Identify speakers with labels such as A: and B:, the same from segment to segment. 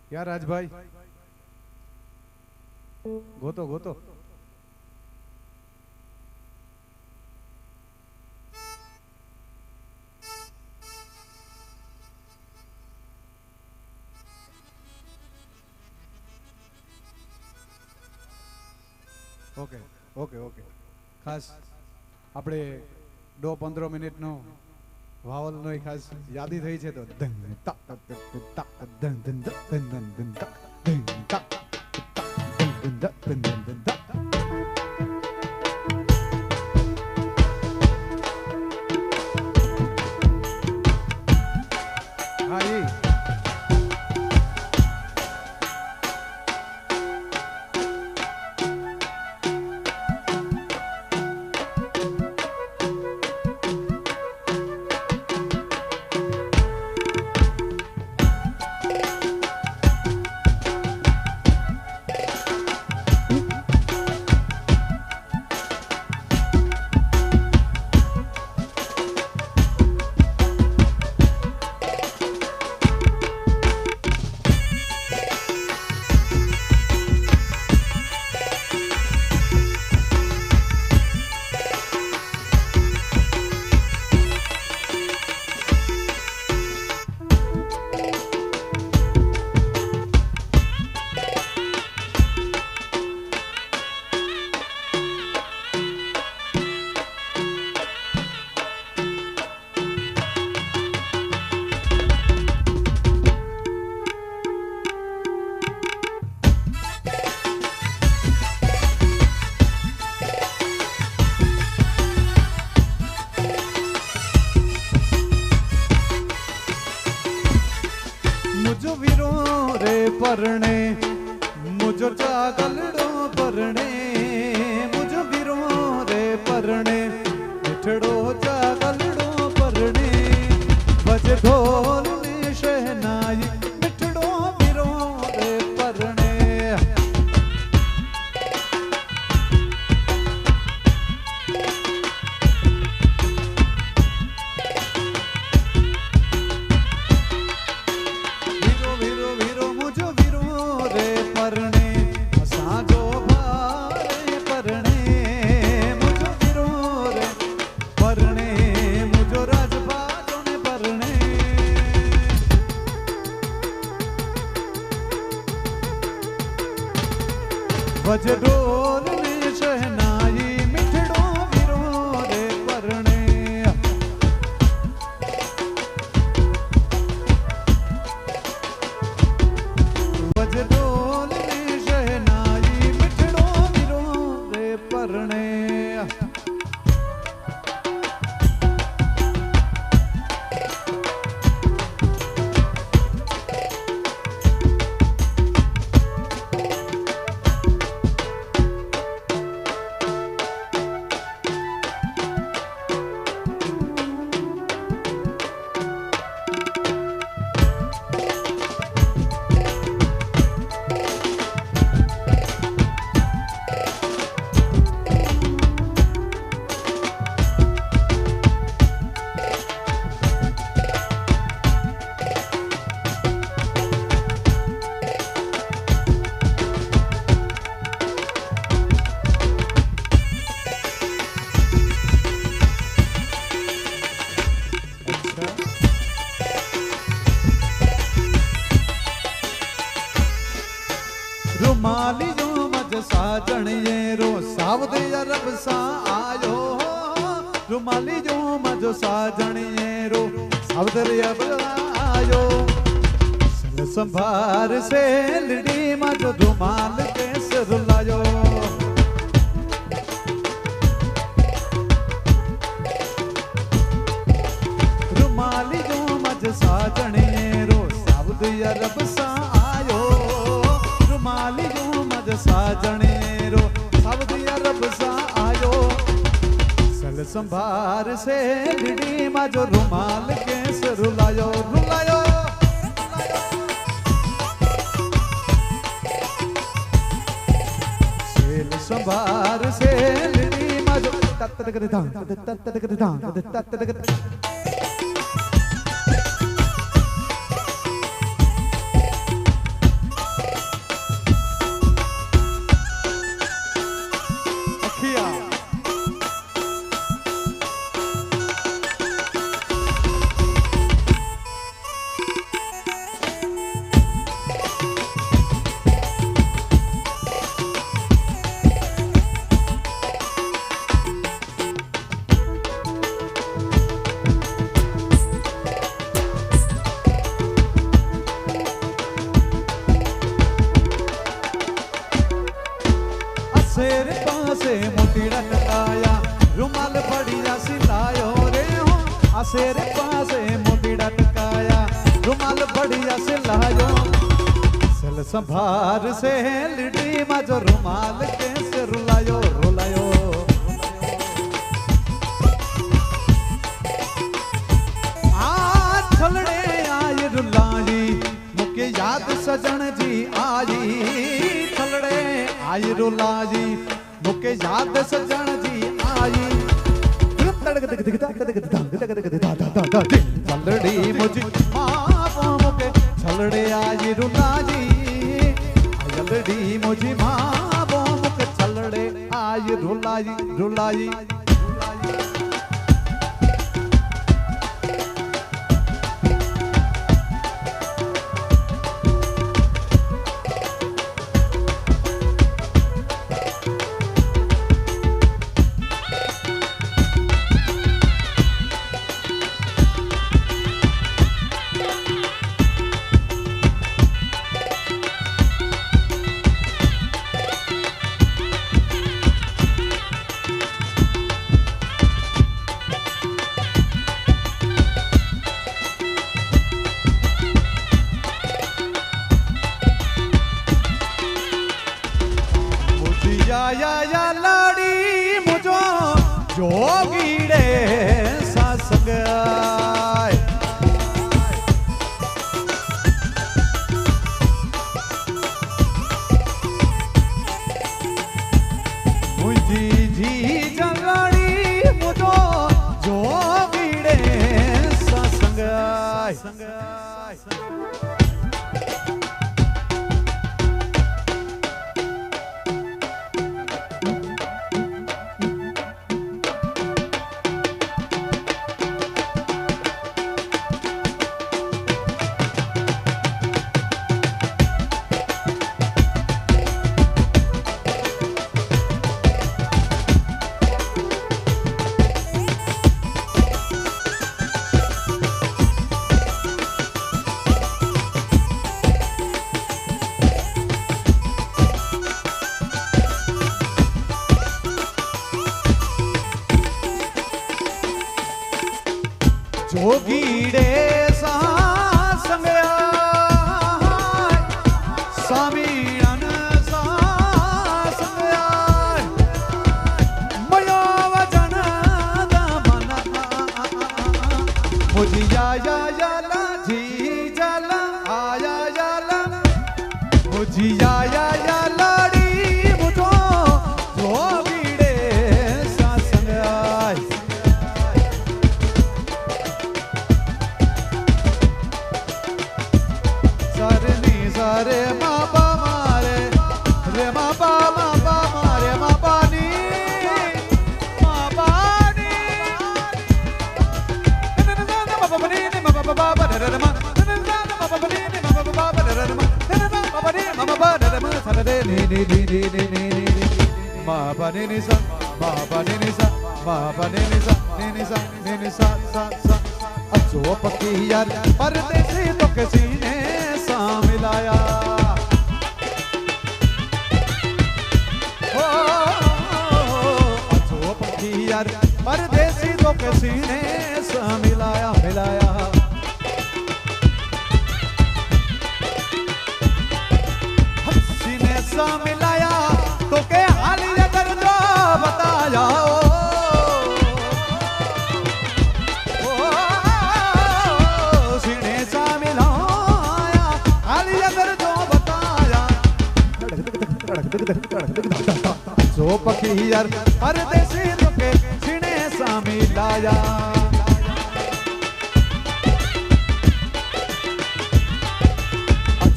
A: क्या राज भाई go to go to okay okay okay खास આપણે 15 મિનિટનો વાવલનો ખાસ યાદી થઈ છે તો ધન તા તા ધન ધન ધન ધન ધન તા ધન તા ધન ધન ધન ધન તા હા ઈ मुझो वीरो रे परणे मुझो जागलड़ो परणे मुझो वीरो रे परणे मिठड़ो जागलड़ो परणे बज ढोल ने शहनाई मिठड़ो वीरो रे परणे बज ढोल ने शहनाई मिठड़ो वीरो रे परणे बज ढोल ने शहनाई मिठड़ो वीरो रे परणे रुमाली जो मज साजण ये रो सावध अरब सा आयो रुमाली जो मज साजण ये रो सावध अरब आयो सल संभार से लड़ी मज रुमाल के सिर लायो रुमाली जो मज साजण ये रो सावध अरब सा आयो रुमाली जो मज साजणे रो सावधी अरब सा आयो सल संभार से लड़ी मजो रुमाल के से रुलायो रुलायो सेल संभार से लड़ी मजो तत तत तत पासे रे पासे मोतीड़ा टकाया रुमाल बढ़िया से लायो सल संभार से लिडी माजो रुमाल कैसे रुलायो रुलायो आ छलड़े आए रुलाई मुके याद सजन जी आई छलड़े आई रुलाई मुके याद सजन जी आई छलड़ी मुझी माँ मुके छलड़े आई रुलाई छलड़ी मुझी माँ मुके छलड़े आई रुलाई रुलाई या लाड़ी मुझो जोगीड़े सासंग मुझी जी जलाड़ी मुझो जोगीड़े सासंग जोगीड़े सासंग स्वामीण सासंग मयो वचन दमन मुझी या जी जल आया जल मुझी या लाड़ी मुझो जोगीड़े सासंग रे मापा मारे रे मापा मापा मारे मापानी मापानी ननना मापानी ने मापा बाबा रे मा ननना मापानी ने मापा बाबा रे मा ननना मापानी मापा रे मा सरे नी मापानी नि सा मापानी नि सा मापानी नि सा सा अजो पकी यार परदेसी तो किसी ने मिलाया अजो पक्षी यार परदेसी तो किसी ने मिलाया मिलाया हंसी ने सा मिलाया तो के हालिया दर्द बताया जो पखी यार परदेसी तुके सीने सा मिलाया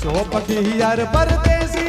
A: जो पखी यार परदेसी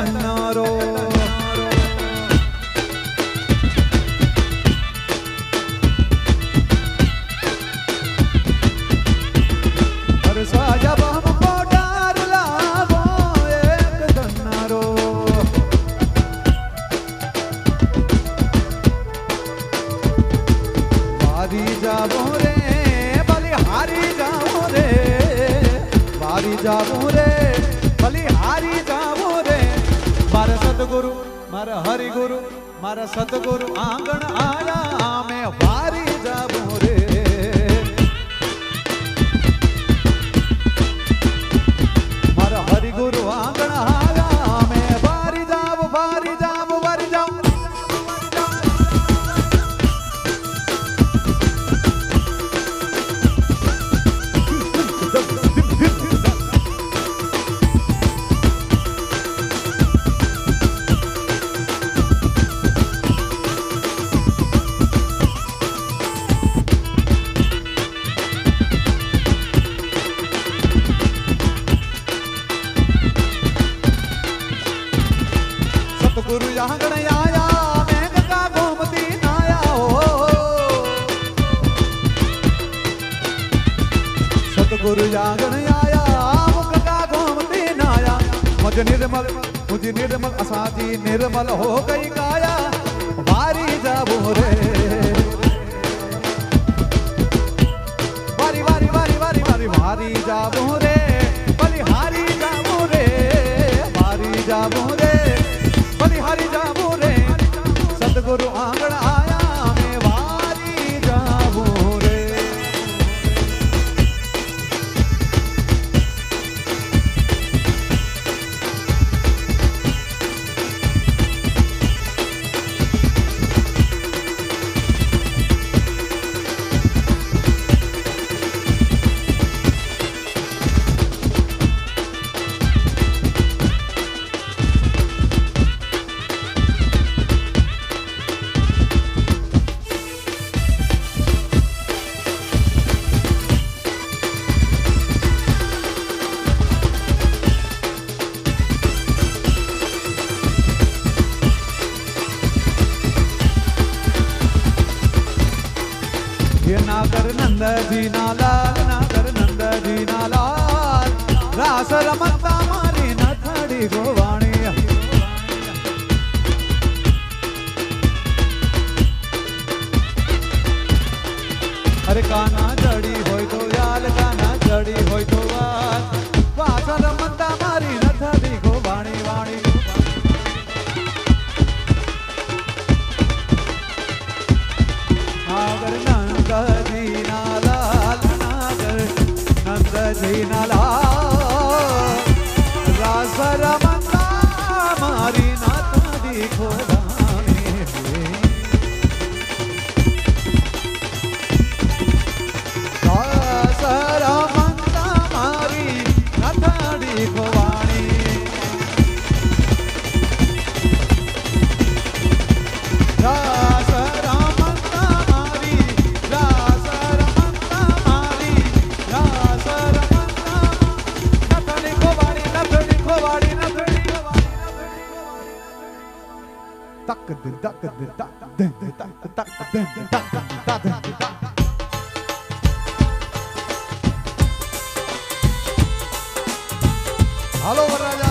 A: डन्नारो जब हमको डर लागो एक डन्नारो बारी जाबो रे बलिहारी जाबो रे बारी जाबो रे बलिहारी जाबो रे मारा सतगुरु मारा हरिगुरु मारा सतगुरु आंगण आया मैं बारी जाबो रे गुरु आंगण आया मैं बारी जाऊं बारी जाऊं बारी जाऊं गुरु आंगण आया मैं गंगा गोमती नाया हो सतगुरु आंगण आया गंगा गोमती नाया मुझ निर्मल असाजी निर्मल हो गई काया बारी जाबो रे बारी बारी बारी बारी बारी बारी जाबो रे बलिहारी जाबो रे बारी जाबो रे बलिहारी जाबो रे सतगुरु आंगण आया मैं बारी जाबो रे नागर नंद जी नालाल नागर नंद जी नालाल रास रमता मारी नथड़ी गोवाणी अरे काना जड़ी होय तो याल काना जड़ी होय तो वाल रास रमता मारी नथड़ी गोवाणी वाणी नागर नंद जी नालाल नागर नंद जी नालाल रास रमता मारी नाथड़ी गोवाणी रास रमता मारी नाथड़ी गोवाणी रास रमता मारी रास रमता मारी रास रमता नाथड़ी गोवाणी नाथड़ी गोवाणी नाथड़ी तक दिन तक दिन तक दिन तक तक दिन तक तक हेलो राजा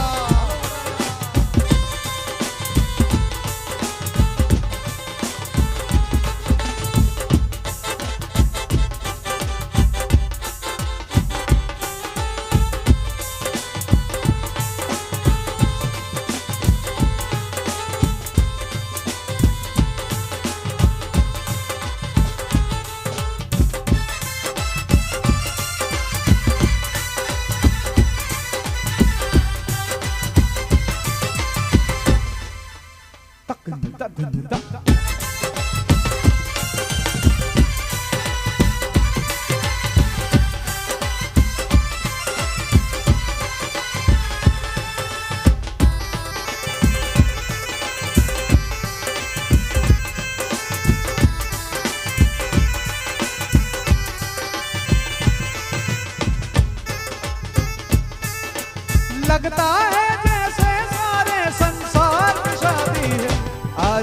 A: लगता है जैसे सारे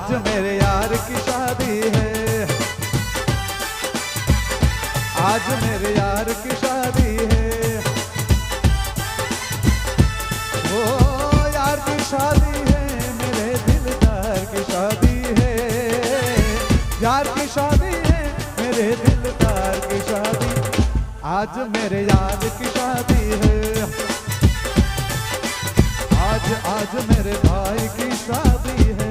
A: आज मेरे यार की शादी है, आज मेरे यार की शादी है। ओ यार की शादी है, मेरे दिलदार की शादी है। यार की शादी है, मेरे दिलदार की शादी। आज मेरे यार की शादी है, आज मेरे भाई की शादी है।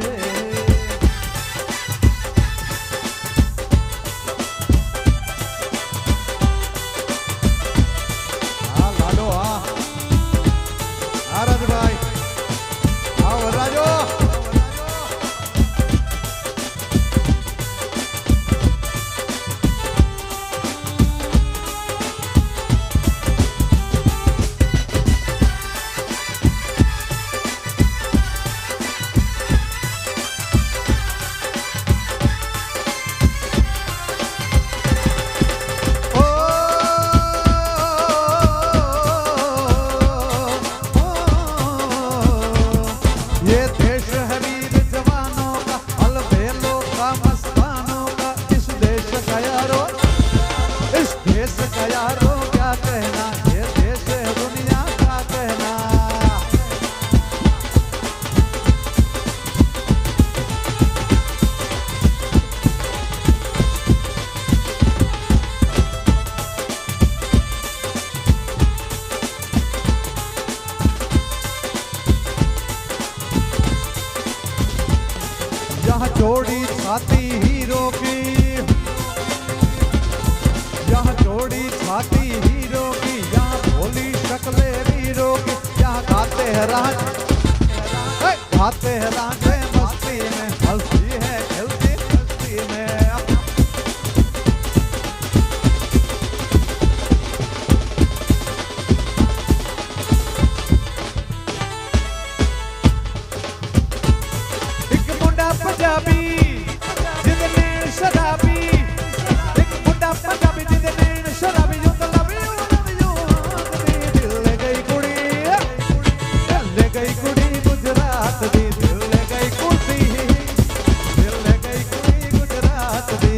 A: हाँ लाडो, हाँ राजू भाई, आओ राजू। यहाँ जोड़ी छाती हीरो की, यहाँ जोड़ी छाती हीरो की, यहाँ भोली शक्ले वीरों की। यहाँ गाते हैं राज, गाते हैं राजे मस्ती में, हंसती है खिलती मस्ती में। पंजाबी जिंदने शराबी, एक मुंडा पंजाबी जिंदने शराबी। यूं तो लव यू दिल ले गई कुड़ी, दिल ले गई कुड़ी गुजरात दी, दिल ले गई कुड़ी, दिल ले गई कुड़ी गुजरात दी।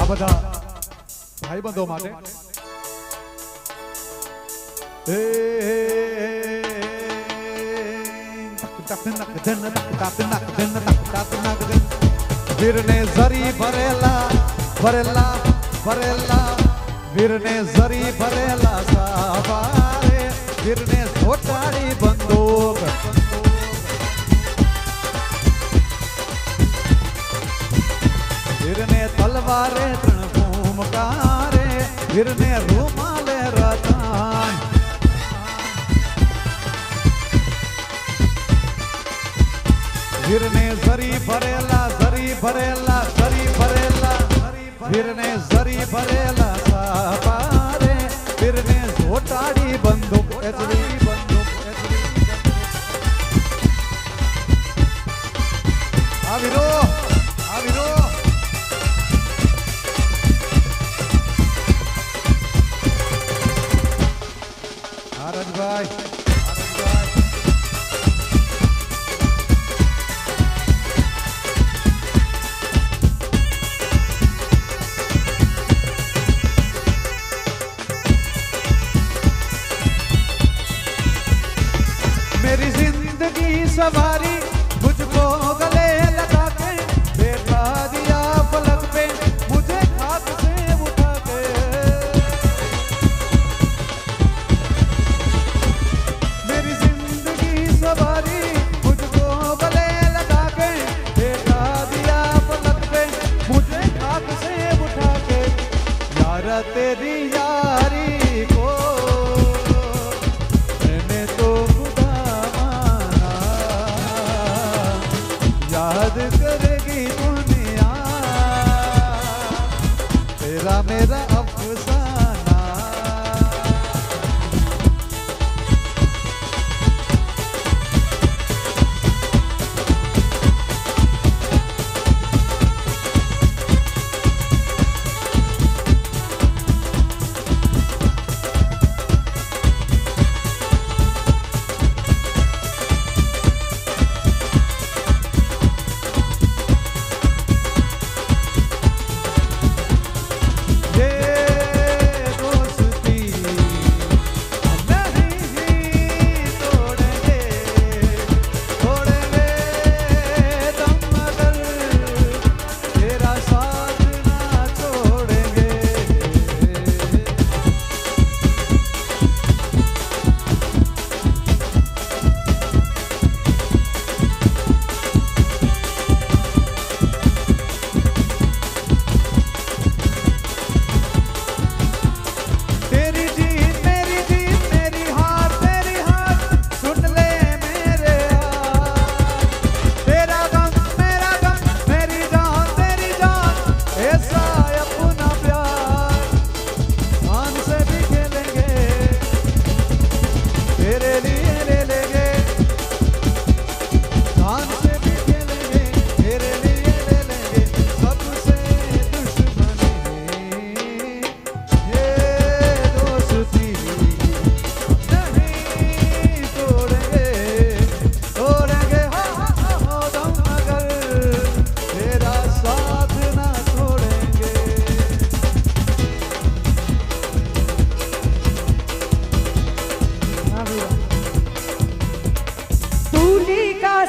A: બધા ભાઈબંધો માટે વીરને ઝરી ભરેલા ભરેલા ભરેલા, વીરને ઝરી ભરેલા સાવારે, વીરને છોટાડી બંદૂક, વીરને તલવારે ત્રણ ભૂમકારે, વીરને રૂમાલે રતન। વીરને ઝરી ભરેલા ઝરી ભરેલા ઝરી ભરેલા, વીરને ઝરી ભરેલા સાપારે, વીરને છોટાડી બંદૂક, એચડી બંદૂક, આ વીરો, આ વીરો। ભાઈ मेरी जिंदगी सवारी मुझको गले लगा के, करेगी दुनिया, तेरा मेरा अफसाना।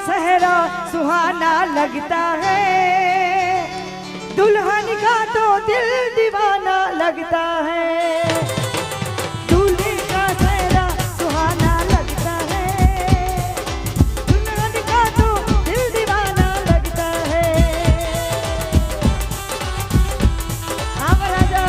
B: सहरा सुहाना लगता है, दुल्हन का तो दिल दीवाना लगता है। दूल्हे का सहरा सुहाना लगता है, दुल्हन का तो दिल दीवाना लगता है। हाँ राजा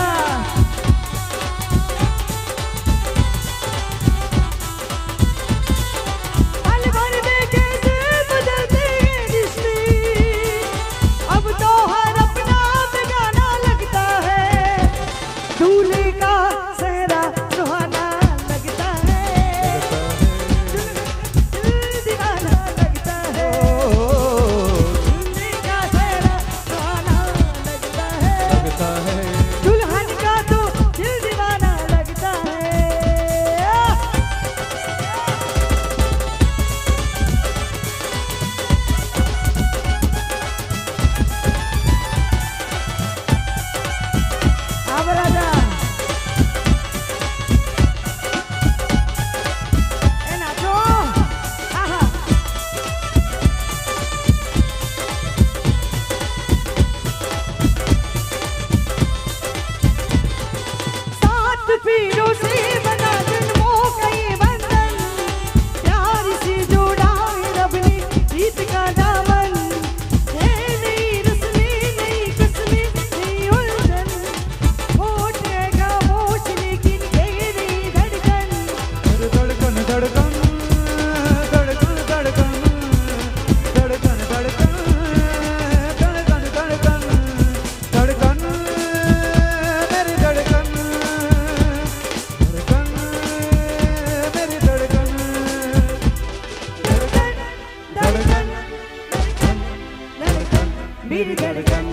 B: मेरी धड़कन,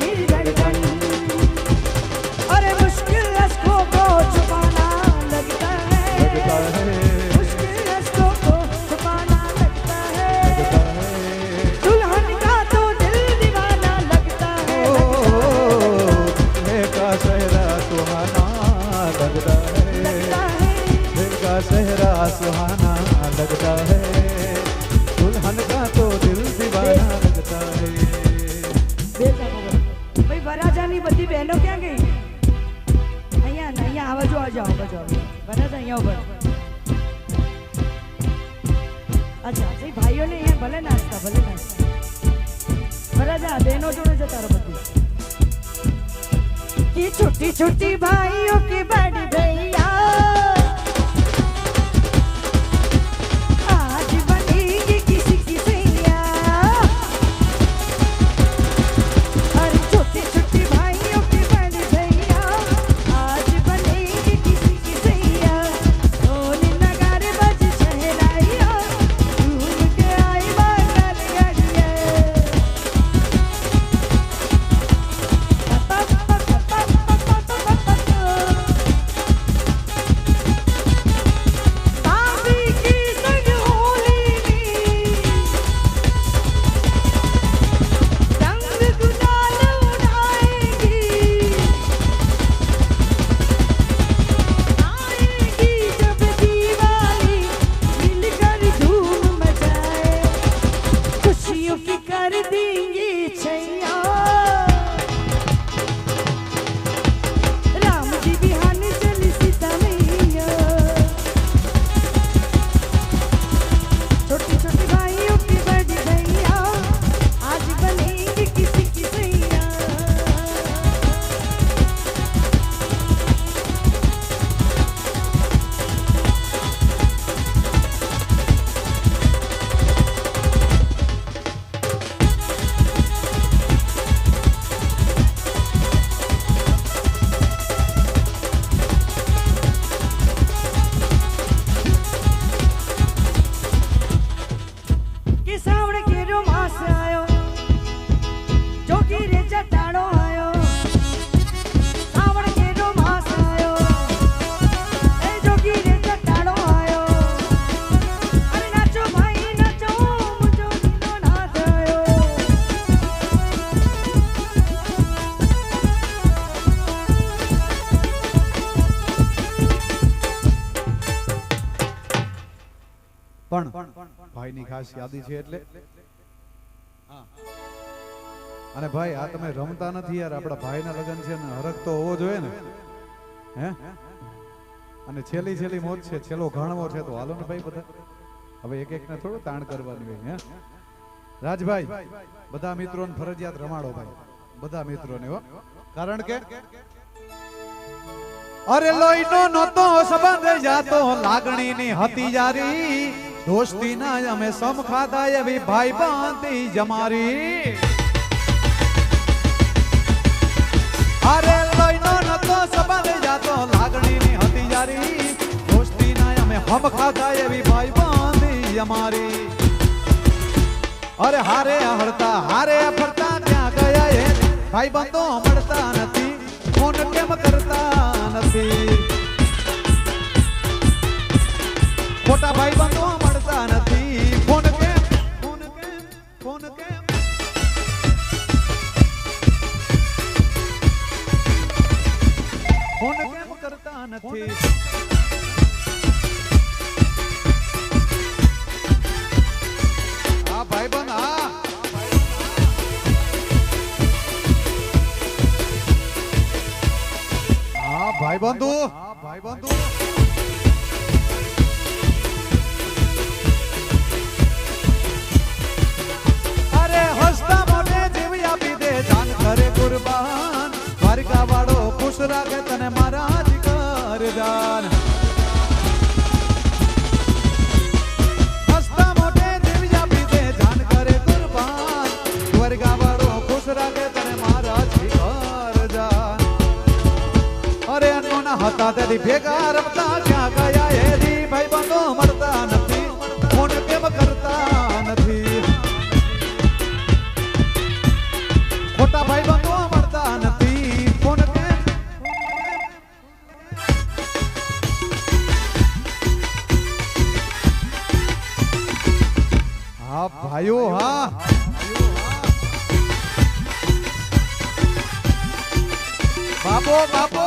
B: मेरी धड़कन। अरे मुश्किल रस्तों को छुपाना लगता है, मुश्किल रस्तों को छुपाना लगता है। दुल्हन का तो दिल दीवाना लगता है,
A: दुल्हे का सहरा सुहाना लगता है, दिल का सहरा सुहाना लगता है। दुल्हन का तो दिल दीवाना लगता है।
B: भाई वराजानी बધી બહેનો ક્યાં ગઈ? અહીંયા અહીંયા આવજો આવજો આવજો વરાજા અહીંયા ઉપર। અચ્છા ભાઈ ભાઈઓને અહીંયા ભલે નાસ્તા વરાજા બહેનો જોડે જતા રહો બધી। कि छोटी छोटी भाइयों की बड़ी भैया आज बनेगी किसी की सैया।
A: ભાઈની ખાસ યાદી છે એટલે અને ભાઈ આ તમે રમતા નથી યાર, આપણા ભાઈના લગ્ન છે ને હરખ તો હોવો જોઈએ ને હે, અને છેલ્લી મોજ છે, છેલ્લો ઘાણવો છે, તો હાલો ને ભાઈ બધા હવે એક એક ને થોડું તાણ કરવાની હોય હે રાજભાઈ, બધા મિત્રોને ફરજિયાત રમાડો ભાઈ, બધા મિત્રોને હો, કારણ કે અરે લોહીનો નહોતો સંબંધ જાતો લાગણીની હતી જારી, દોસ્તીના અમે સમ ખાધા એવી ભાઈ બાંધી જમારી, અરે લોહીનો નહોતો સંબંધ જાતો લાગણીની હતી જારી, દોસ્તીના અમે હમ ખાધા એવી ભાઈ બાંધી અમારી, અરે હારે હળતા હારે ફરતા ક્યાં ગયા એ ભાઈ બંધો મળતા નથી, ફોન કેમ કરતા નથી, ખોટા ભાઈ બંધો મળતા નથી, ફોન કેમ ફોન કેમ ફોન કેમ ફોન કેમ કરતા નથી, આ ભાઈ બંધ ભાઈ બંધુ અરે હસતા મોઢે જીવી આપી દે જાન કરે કુરબાન, દ્વારકા વાળો ખુશ રાખે તને મારા જીગર જાન, હસતા મોઢે જીવી આપી દે જાન કરે કુરબાન, દ્વારકા વાળો ખુશ રાખે તને મારા જીગર જાન, અરે અન્નોના હતા તેથી ભેગા રમતા ક્યાં ગયા એથી ભાઈ બંધો મળતા નથી, ફોન કેમ કરતા નથી, ખોટા ભાઈ બંધો મળતા નથી, ફોન કેમ હા ભાઈઓ હા બાપો બાપો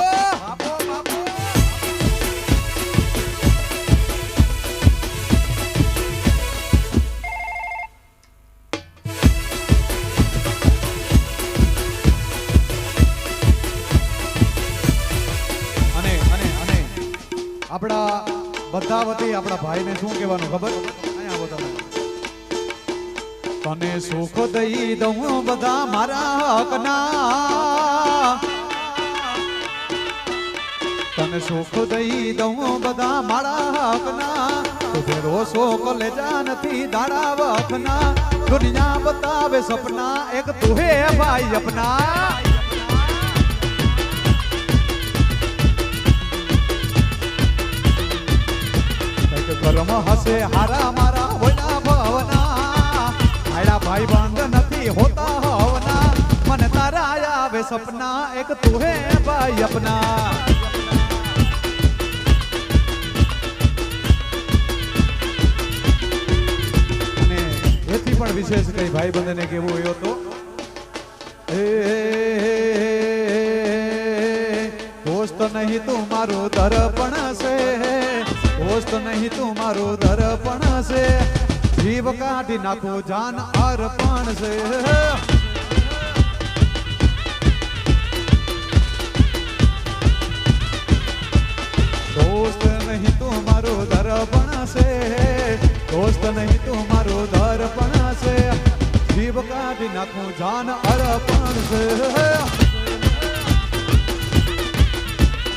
A: આપણા બધા વતી આપણા ભાઈને શું કહેવાનું ખબર, અહીંયા આવો તમે, તને સુખ દઈ દઉં બધા મારા હકના, તને સુખ દઈ દઉં બધા મારા હકના, તુજેરો શોક લેજા નથી દાડા વખના, દુનિયા બતાવે સપના એક તું હે ભાઈ અપના, કર્મ હસે હારા મારા હોના ભવના, આડા ભાઈ બંધ નથી હોતા હવના, મને તારા આવે સપના એક તું હે ભાઈ અપના, અને એથી પણ વિશેષ કઈ ભાઈ બંધને કેવું હોય તો દોસ્ત નહીં તું મારું દર્પણ છે, દોસ્ત નહીં તું મારું દર્પણ છે, જીવ કાઢી નાખો જાન અર્પણ છે, દોસ્ત નહીં તું મારું દર્પણ છે, દોસ્ત નહીં તું મારું દર્પણ છે, જીવ કાઢી નાખો જાન અર્પણ છે,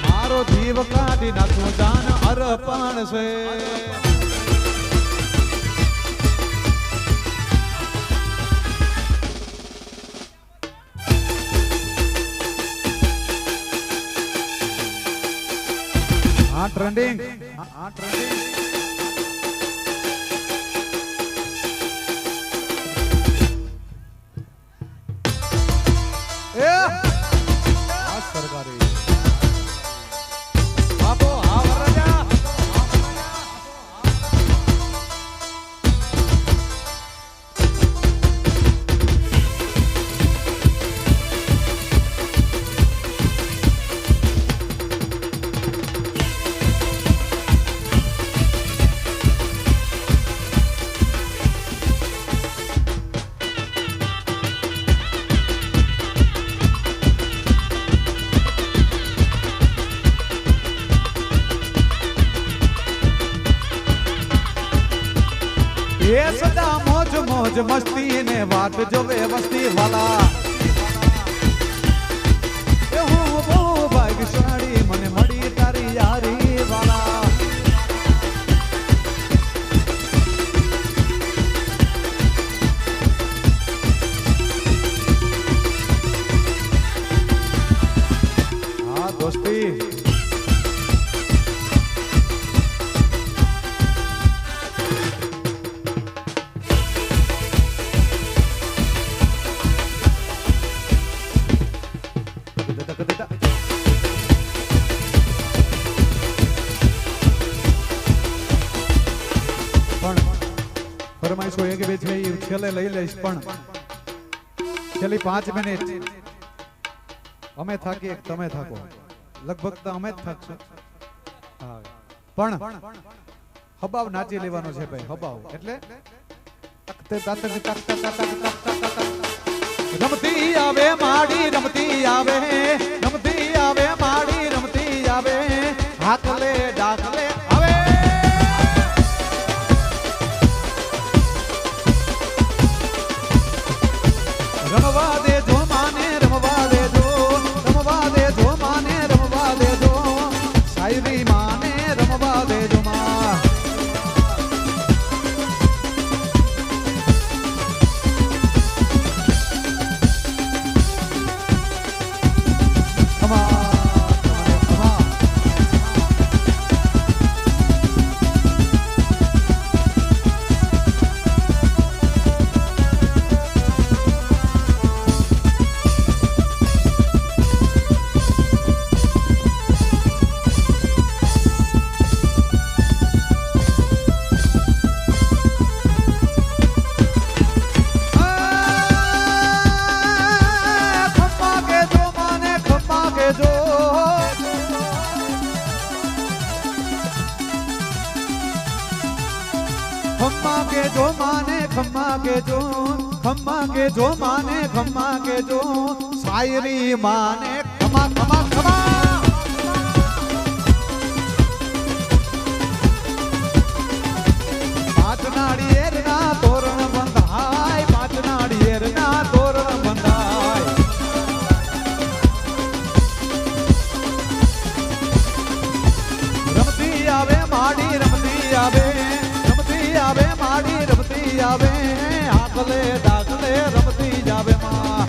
A: મારો જીવ કાઢી નાખો જાન અર્પણ છે, આ ટ્રેન્ડિંગ સરકારી બાપો આ વરરાજા મોજ મસ્તી ને વાત જોવે વસ્તી વાલા એ હું બહુ ભાગ્યશાળી મને મળી તારી યારી વાલા હા દોસ્તી ફરમાઈશો એક બે છે એ છેલ્લે લઈ લઈશ પણ છેલ્લી 5 મિનિટ અમે થાકી તમે થાકો લગભગ તો અમે જ થાકશું પણ હબાવ નાચી લેવાનો છે ભાઈ હબાવ એટલે રમતી આવે માડી રમતી આવે માડી રમતી આવે હાકલે ડાકલે આવે રમવા દેજો માને રમવા દેજો માને રમવા દેજો શાયરી માને રમવા દેજો માં खम्मा के जो माने खम्मा के जो शायरी माने खमा खमा खमा पांच नारिયેર ના તોરણ બંધાય पांच नारिયેર ના તોરણ બંધાય રમતી આવે માડી રમતી આવે માડી રમતી આવે આકલે ડાકલે રમતી જાવે માં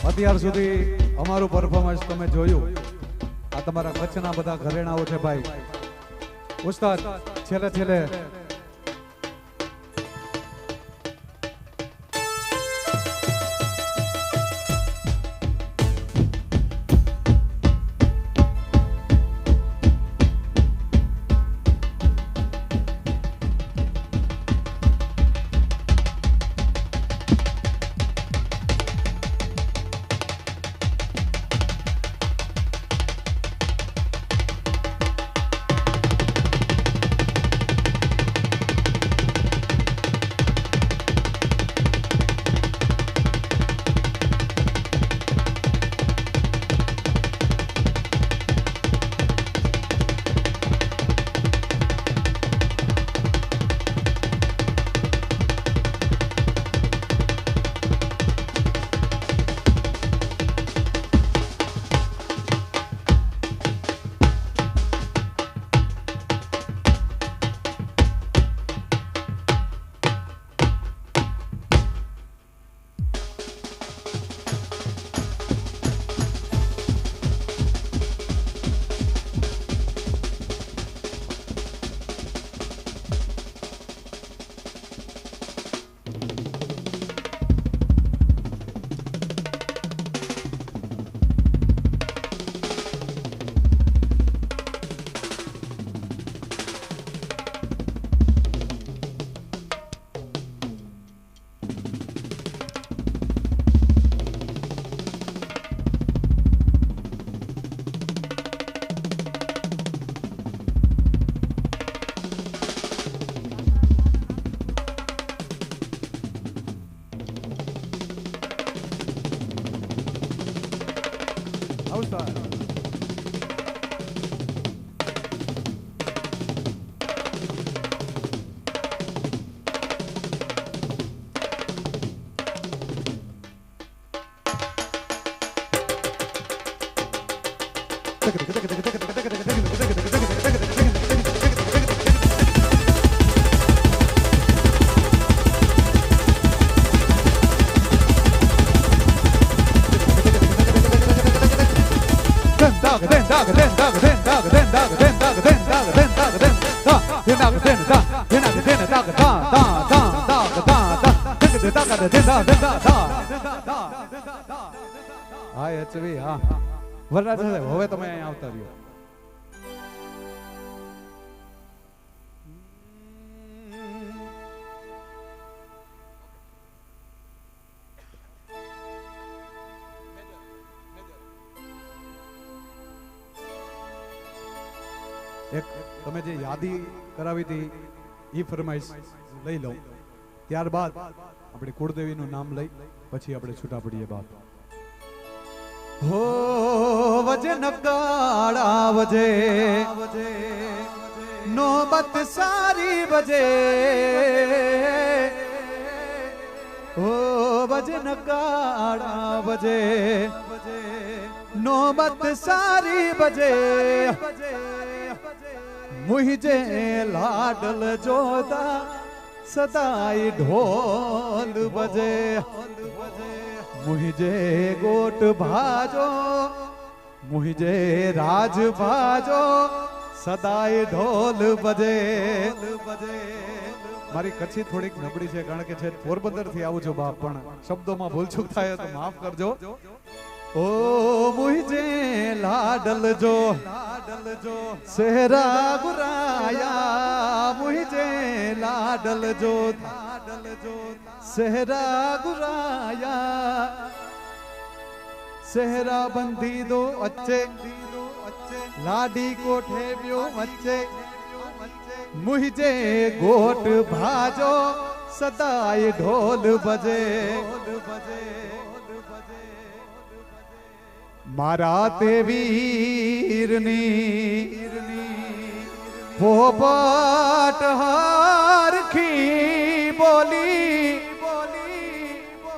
A: અત્યાર સુધી અમારું પરફોર્મન્સ તમે જોયું આ તમારા કચ્છના બધા ઘરેણાઓ છે ભાઈ ઉસ્તાદ છેલ્લે નવસાર હા એચવી હા વરરાજ સાહેબ હવે તમે અહીંયા આવતા રહ્યો એક તમે જે યાદી કરાવી હતી ઈ ફરમાઈશ લઈ લો ત્યારબાદ આપણે કુળદેવીનું નામ લઈ પછી આપણે છૂટા પડીએ બાપ હો વજે નગાડા વજે નોબત સારી વજે હો વજે નગાડા વજે નોબત સારી વજે મુહિજે લાડલ જોતા સદાય ઢોલ બજે મુહિજે ગોટ ભાજો મુહિજે રાજ ભાજો સદાય ઢોલ બજે મારી કચ્છી થોડીક નબળી છે કારણ કે છે પોરબંદર થી આવું છું બાપ પણ શબ્દોમાં ભૂલચૂક થાય તો માફ કરજો ઓ મુહિજે લાડલ જો સેહરા ગુરાયા મુહિજે લાડલ જો સેહરા ગુરાયા સેહરા બંધી દો અચ્ચે લાડી કોઠે વ્યો વચ્ચે મુહિજે ગોટ ભાજો સદાય ઢોલ બજે મારા તે વીરની પોપટ હરખી બોલી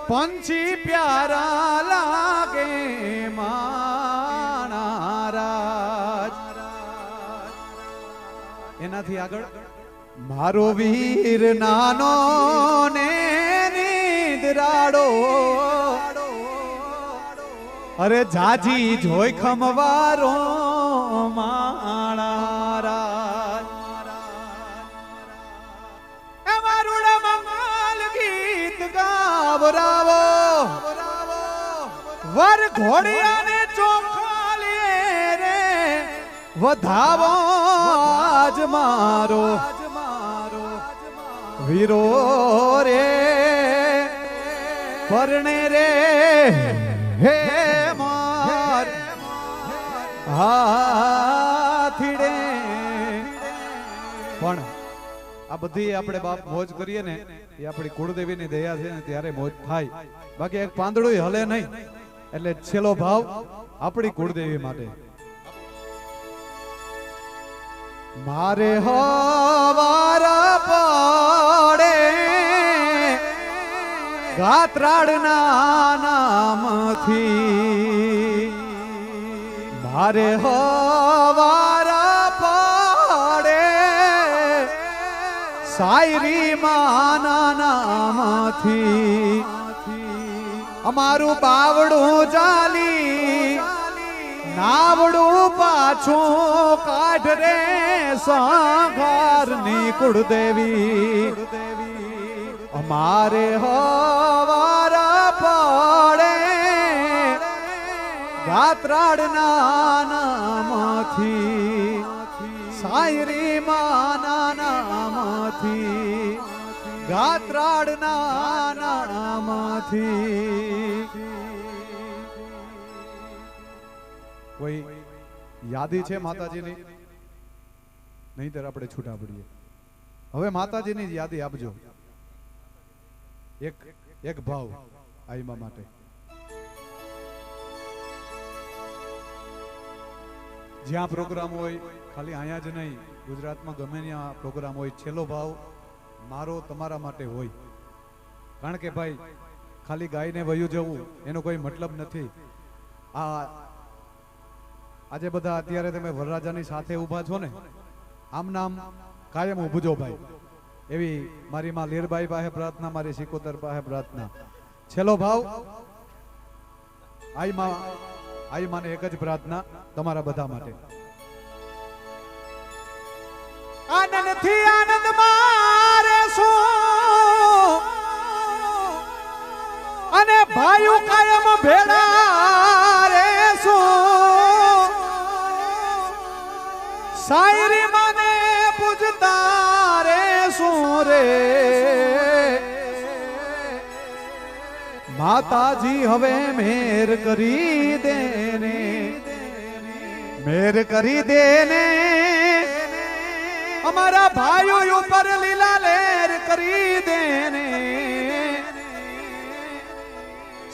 A: પંછી પ્યારા લાગે માણારાજ એનાથી આગળ મારો વીર નાનો ને નિદ્રાડો અરે જાજી જોઈ ખમવારો માણારાજ એ મારું મંગલ ગીત ગાવરાવો વર ઘોડિયાને ચોખાલીએ રે વધાવો આજ મારો વીરો રે પરણે રે હે માર હાથીડે પણ આ બધી આપણે બાપ મોજ કરીએ ને એ આપણી કુળદેવીની દયા છે ને ત્યારે મોજ થાય બાકી એક પાંદડું હલે નહીં એટલે છેલ્લો ભાવ આપણી કુળદેવી માટે મારે હવારા પડે ગાત્રાડના નામથી મારે હવારા પડે સાયરી માના નામથી અમારું બાવડું ચાલી નાવડું પાછું કાઢ રે સંઘારની કુળદેવી અમારે હવારા પડે ગાત્રાડના નામથી સાયરી માના નામથી ગાત્રાડના નામથી કોઈ યાદી છે માતાજીની નહીંતર આપણે છૂટા પડીએ હવે માતાજીની જ યાદી આપજો એક ભાવ આઈમા માટે જ્યાં પ્રોગ્રામ હોય, ખાલી અહીંયા જ નહીં, ગુજરાતમાં ગમે ત્યાં પ્રોગ્રામ હોય, છેલ્લો ભાવ મારો તમારા માટે હોય. કારણ કે ભાઈ ખાલી ગાયને વયું જવું એનો કોઈ મતલબ નથી. આજે બધા અત્યારે તમે વરરાજાની સાથે ઊભા છો ને, આમ નામ કાયમ ઊભજો ભાઈ. એવી મારી માં લીરબાઈ પાસે પ્રાર્થના, મારી સિકોતર પાસે પ્રાર્થના. છેલ્લો ભાવ આઈ માને એક જ પ્રાર્થના તમારા બધા માટે. આનંદથી આનંદ મારે શું અને ભાઈઓ કાયમ ભેળા રે શું, શાયરી માને પૂજતા રે શું રે. માતાજી હવે મેર કરી દેને, મેર કરી દેને, અમારા ભાઈઓ ઉપર લીલા લેર કરી દેને.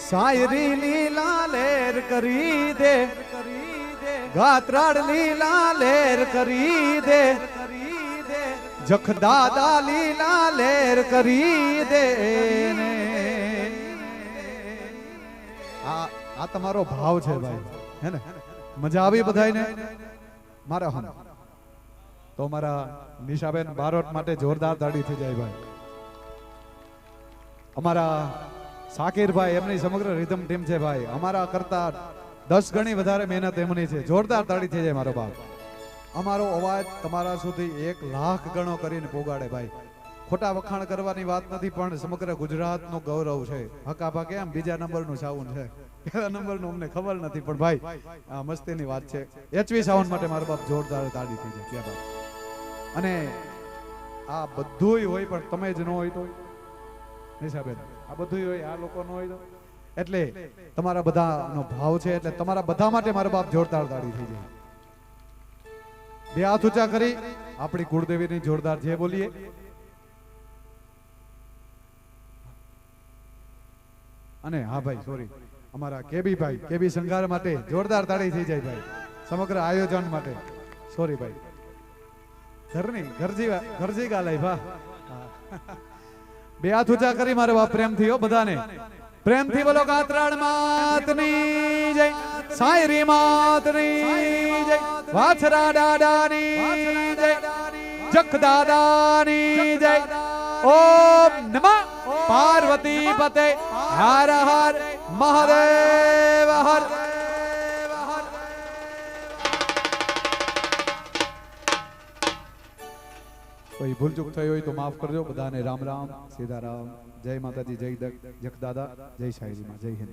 A: શાયરી લીલા લેર કરી દે, ગાત્રાડ લીલા લેર કરી દે, જખદાદા લીલા લેર કરી દે. આ તમારો ભાવ છે ભાઈ, હે ને? મજા આવી બધાને? મારા હમ તો મારા નિશાબેન બારોટ માટે જોરદાર તાળી થઈ જાય ભાઈ. અમારા સાકીરભાઈ, એમની સમગ્ર રિધમ ટીમ છે ભાઈ. અમારા કરતા 10 ગણી વધારે મહેનત એમની છે. જોરદાર તાળી થઈ જાય મારો બાપ. અમારો અવાજ તમારા સુધી 1 લાખ ગણો કરીને પોગાડે ભાઈ. ખોટા વખાણ કરવાની વાત નથી, પણ સમગ્ર ગુજરાતનું ગૌરવ છે. હકાભા કેમ બીજા નંબરનું સાઉન્ડ છે, પહેલા નંબરનું અમને ખબર નથી, પણ ભાઈ આ મસ્તીની વાત છે. એચવી સાઉન્ડ માટે મારો બાપ જોરદાર તાળી થઈ જાય. ક્યાં બાપ. અને આ બધુંય હોય પણ તમે જ ન હોય તો નિશાબેન, આ બધું હોય, આ લોકો ન હોય તો. એટલે તમારા બધાનો ભાવ છે, એટલે તમારા બધા માટે મારા બાપ જોરદાર તાળી થઈ જાય. બે હાથ ઊંચા કરી આપણી કુળદેવીની જોરદાર જય બોલીએ. અને હા ભાઈ સોરી, અમારા કેબી ભાઈ, કેબી સંઘાર માટે જોરદાર તાળી થઈ જાય ભાઈ. સમગ્ર આયોજન માટે સોરી ભાઈ. ઘરની ઘરજી ગાલાઈ ભા. બે હાથ ઊંચા કરી મારે બાપ પ્રેમથી હો બધાને, પ્રેમથી બોલો. ગાત્રાળ માતની જય, શાયરી માતની જય, વાછરા દાદાની જય, જખ દાદાની જય. ઓમ નમઃ પાર્વતી પતે, હર હર મહાદેવ હર. કોઈ ભૂલચૂક થઈ હોય તો માફ કરજો બધાને. રામ રામ, સીતારામ, જય માતાજી, જય જગદાદા, જય શાયરીમાં, જય હિન્દ.